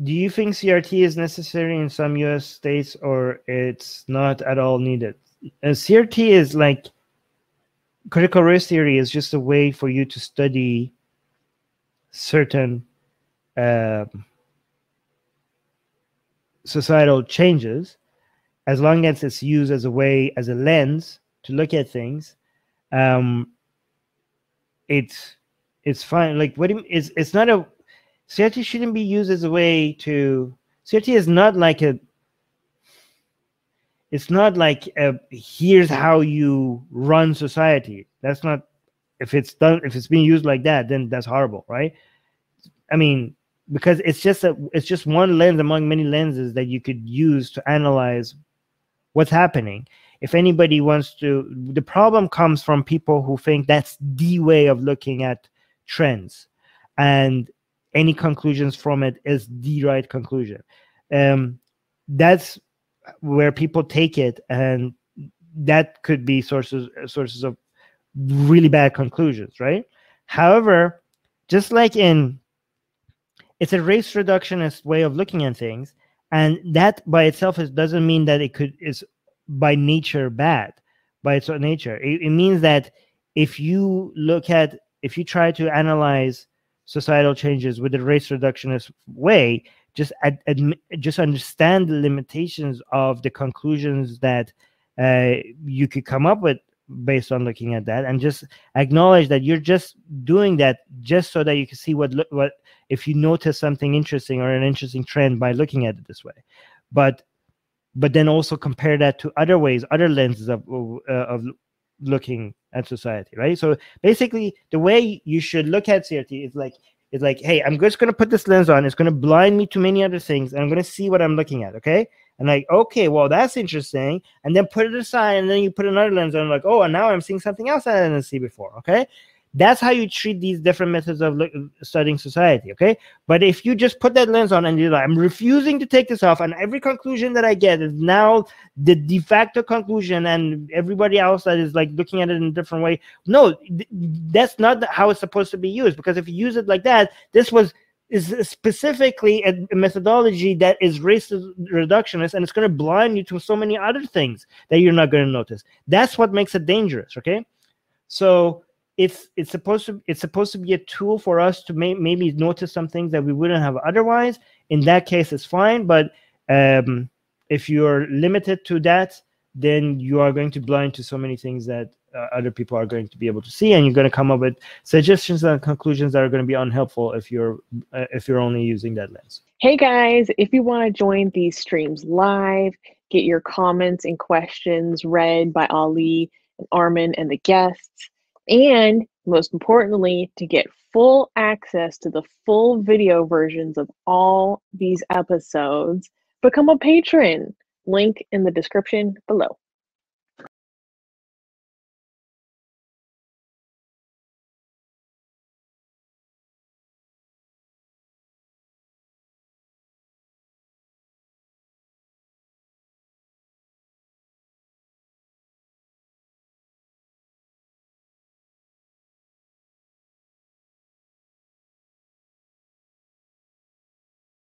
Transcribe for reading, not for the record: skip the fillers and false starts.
do you think CRT is necessary in some US states, or it's not at all needed? CRT is like, critical race theory is just a way for you to study certain societal changes, as long as it's used as a way, as a lens to look at things. It's fine. Like, what do you, it's not a, CRT shouldn't be used as a way to, CRT is not like a, it's not like a, here's how you run society. That's not, if it's done, if it's being used like that, then that's horrible, right? I mean, because it's just one lens among many lenses that you could use to analyze what's happening. If anybody wants to, the problem comes from people who think that's the way of looking at trends, and any conclusions from it is the right conclusion. That's where people take it, and that could be sources of really bad conclusions, right? However, just like in, it's a race reductionist way of looking at things, and that by itself doesn't mean that it is by nature bad, by its own nature. It means that if you try to analyze societal changes with a race reductionist way, just understand the limitations of the conclusions that you could come up with based on looking at that, and just acknowledge that you're just doing that just so that you can see what if you notice something interesting or an interesting trend by looking at it this way. But then also compare that to other ways, other lenses of looking at society, right? So basically, the way you should look at CRT is like, hey, I'm just going to put this lens on. It's going to blind me to many other things, and I'm going to see what I'm looking at, okay? And like, okay, well, that's interesting. And then put it aside, and then you put another lens on, like, oh, and now I'm seeing something else I didn't see before, okay? That's how you treat these different methods of studying society, okay? But if you just put that lens on and you're like, I'm refusing to take this off, and every conclusion that I get is now the de facto conclusion, and everybody else that is like looking at it in a different way, no, that's not how it's supposed to be used. Because if you use it like that, this is specifically a methodology that is race reductionist, and it's going to blind you to so many other things that you're not going to notice. That's what makes it dangerous, okay? So it's supposed to be a tool for us to maybe notice some things that we wouldn't have otherwise. In that case, it's fine. But if you're limited to that, then you are going to blind to so many things that other people are going to be able to see, and you're going to come up with suggestions and conclusions that are going to be unhelpful if you're only using that lens. Hey guys, if you want to join these streams live, get your comments and questions read by Ali and Armin and the guests, and most importantly, to get full access to the full video versions of all these episodes, become a patron. Link in the description below.